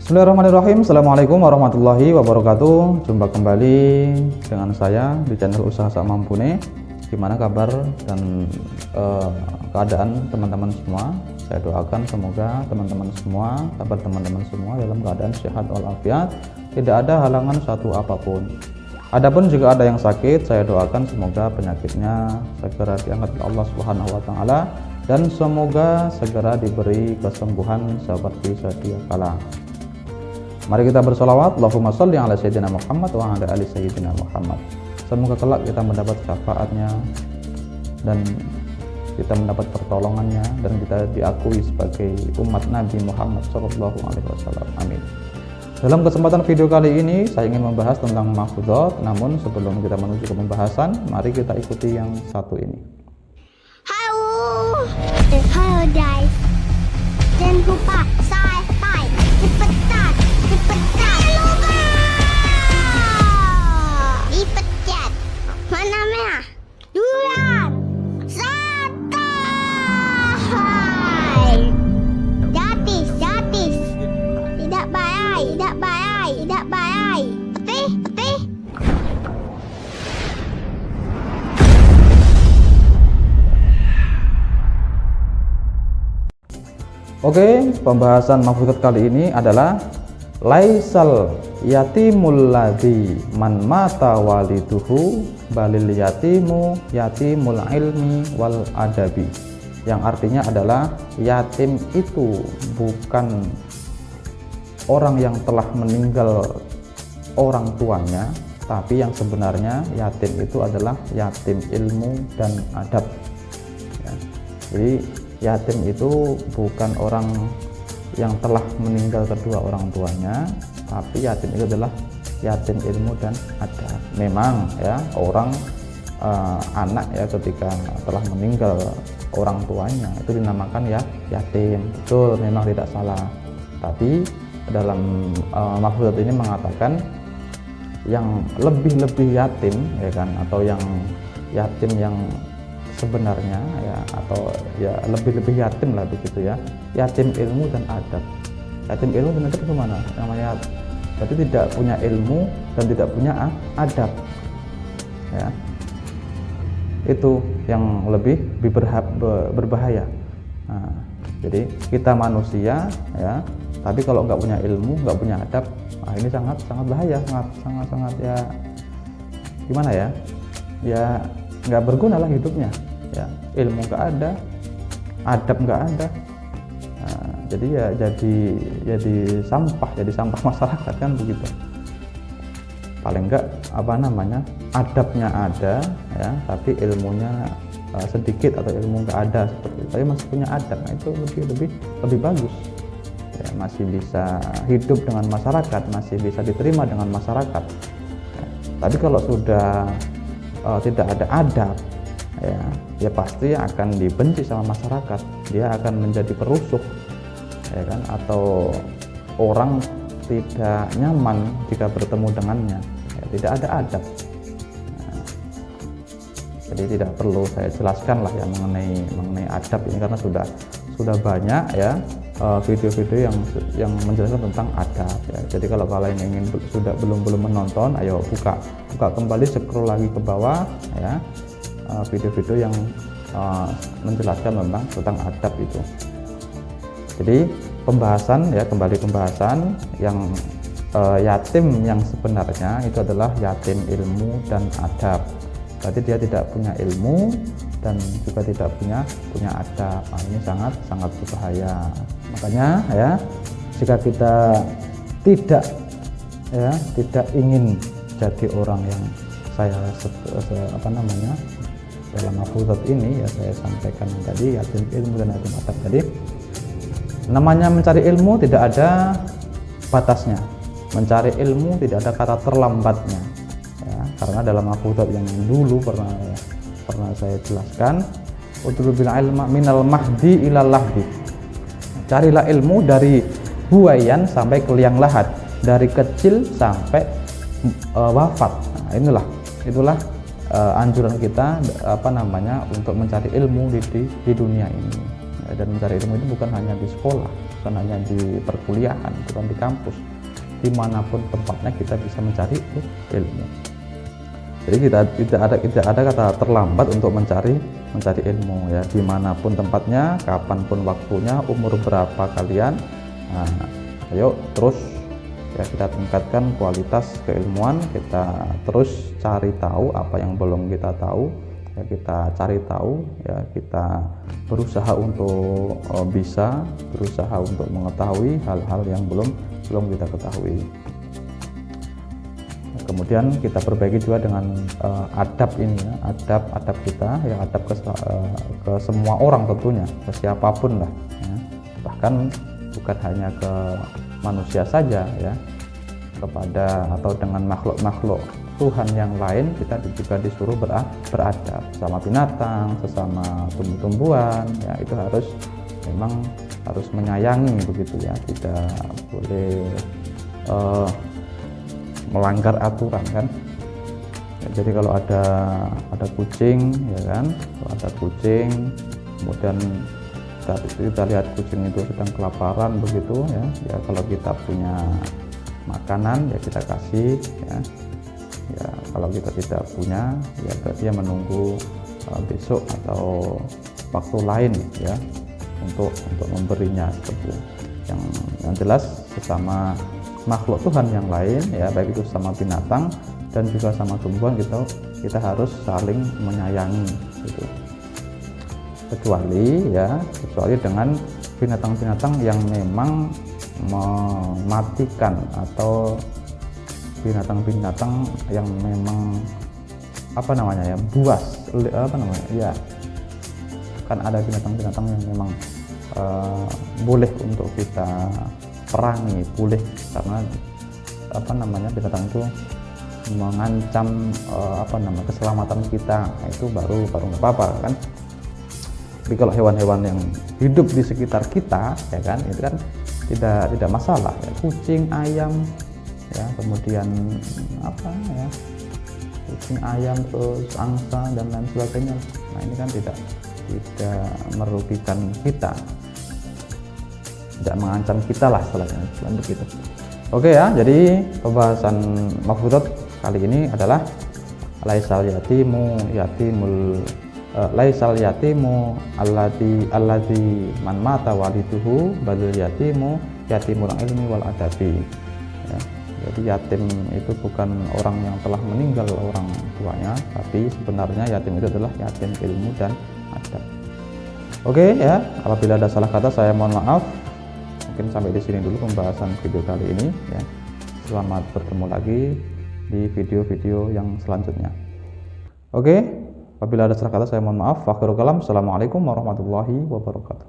Bismillahirrahmanirrahim. Assalamualaikum warahmatullahi wabarakatuh. Jumpa kembali dengan saya di channel Usaha Sak Mampune. Gimana kabar dan keadaan teman-teman semua? Saya doakan semoga teman-teman semua, kabar teman-teman semua dalam keadaan sehat walafiat, tidak ada halangan satu apapun. Adapun jika ada yang sakit, saya doakan semoga penyakitnya segera diangkat oleh Allah Subhanahu wa taala dan semoga segera diberi kesembuhan seperti sedia kala. Mari kita bersolawat, Allahumma sholli ala sayyidina Muhammad wa ala ali sayyidina Muhammad. Semoga kelak kita mendapat syafaatnya dan kita mendapat pertolongannya dan kita diakui sebagai umat Nabi Muhammad sallallahu alaihi wasallam. Amin. Dalam kesempatan video kali ini saya ingin membahas tentang mahfudhat, namun sebelum kita menuju ke pembahasan, mari kita ikuti yang satu ini. Halo guys, jangan lupa subscribe, cepetan, lupa dipencet mana merah duluan, subscribe, gratis, tidak bayar, oke. Oke, pembahasan mahfudhat kali ini adalah laisal yatimul ladzi man mata waliduhu balil yatimul ilmi wal adabi. Yang artinya adalah yatim itu bukan orang yang telah meninggal orang tuanya, tapi yang sebenarnya yatim itu adalah yatim ilmu dan adab ya. Jadi yatim itu bukan orang yang telah meninggal kedua orang tuanya, tapi yatim itu adalah yatim ilmu dan adab. Memang ya orang anak ya ketika telah meninggal orang tuanya itu dinamakan ya yatim. Betul, memang tidak salah. Tapi dalam mahfudhat ini mengatakan yang lebih yatim ya kan, atau yang yatim yang sebenarnya ya, atau ya lebih yatim lah begitu ya, yatim ilmu dan adab. Yatim ilmu dan adab itu mana namanya? Berarti tidak punya ilmu dan tidak punya adab ya, itu yang lebih berbahaya. Nah, jadi kita manusia ya, tapi kalau nggak punya ilmu, nggak punya adab, nah ini sangat bahaya, sangat ya, gimana ya, ya nggak berguna lah hidupnya ya, ilmu nggak ada, adab nggak ada. Nah, jadi ya jadi sampah masyarakat kan begitu. Paling enggak adabnya ada ya, tapi ilmunya sedikit atau ilmu nggak ada seperti itu, tapi masih punya adab, nah itu lebih bagus ya, masih bisa hidup dengan masyarakat, masih bisa diterima dengan masyarakat ya. Tapi kalau sudah tidak ada adab ya pasti akan dibenci sama masyarakat, dia akan menjadi perusuh ya kan, atau orang tidak nyaman jika bertemu dengannya ya, tidak ada adab. Nah, jadi tidak perlu saya jelaskan lah ya mengenai adab ini, karena sudah banyak ya video-video yang menjelaskan tentang adab ya. Jadi kalau kalian ingin belum menonton, ayo buka kembali, scroll lagi ke bawah ya, video-video yang menjelaskan tentang adab itu. Jadi pembahasan yang yatim yang sebenarnya itu adalah yatim ilmu dan adab. Berarti dia tidak punya ilmu dan juga tidak punya adab. Nah, ini sangat berbahaya. Makanya ya, jika kita tidak ingin jadi orang yang dalam mahfudhat ini ya saya sampaikan tadi, yatim ilmu dan yatim adab. Jadi namanya mencari ilmu tidak ada batasnya, mencari ilmu tidak ada kata terlambatnya ya, karena dalam mahfudhat yang dulu pernah saya jelaskan, utlubil ilma minal mahdi ilal lahdi, carilah ilmu dari buayan sampai ke liang lahat, dari kecil sampai wafat. Nah, itulah anjuran kita untuk mencari ilmu di dunia ini. Dan mencari ilmu itu bukan hanya di sekolah, bukan hanya di perkuliahan, bukan di kampus, dimanapun tempatnya kita bisa mencari ilmu. Jadi tidak ada kata terlambat untuk mencari ilmu ya, dimanapun tempatnya, kapanpun waktunya, umur berapa kalian. Nah, ayo terus ya kita tingkatkan kualitas keilmuan, kita terus cari tahu apa yang belum kita tahu ya, kita cari tahu ya, kita berusaha untuk berusaha untuk mengetahui hal-hal yang belum kita ketahui. Kemudian kita perbaiki juga dengan adab ini ya, adab kita ya, adab ke semua orang tentunya, ke siapapun lah ya. Bahkan bukan hanya ke manusia saja ya, kepada atau dengan makhluk Tuhan yang lain kita juga disuruh beradab, sama binatang, sesama tumbuh-tumbuhan ya, itu memang harus menyayangi begitu ya, tidak boleh melanggar aturan kan ya. Jadi kalau ada kucing ya kan, kalau ada kucing kemudian kita lihat kucing itu sedang kelaparan begitu ya, kalau kita punya makanan ya kita kasih ya, kalau kita tidak punya ya berarti ya menunggu besok atau waktu lain ya untuk memberinya seperti itu. Yang jelas sesama makhluk Tuhan yang lain ya, baik itu sama binatang dan juga sama tumbuhan, kita harus saling menyayangi gitu. Kecuali dengan binatang-binatang yang memang mematikan, atau binatang-binatang yang memang buas ya, kan ada binatang-binatang yang memang boleh untuk kita perangi, boleh, karena binatang itu mengancam keselamatan kita, itu baru nggak apa-apa kan. Tapi kalau hewan-hewan yang hidup di sekitar kita ya kan, itu kan tidak masalah ya, kucing, ayam ya, kemudian kucing, ayam, terus angsa dan lain sebagainya. Nah ini kan tidak merugikan kita, tidak mengancam kita lah istilahnya begitu. Oke ya, jadi pembahasan mafhudzat kali ini adalah laisal yatimu alladzi man mata waliduhu balil yatimul ilmi wal adabi ya. Jadi yatim itu bukan orang yang telah meninggal orang tuanya, tapi sebenarnya yatim itu adalah yatim ilmu dan adab. Oke ya, apabila ada salah kata saya mohon maaf. Mungkin sampai di sini dulu pembahasan video kali ini ya. Selamat bertemu lagi di video-video yang selanjutnya. Oke, apabila ada salah kata saya mohon maaf. Akhirul kalam. Assalamualaikum warahmatullahi wabarakatuh.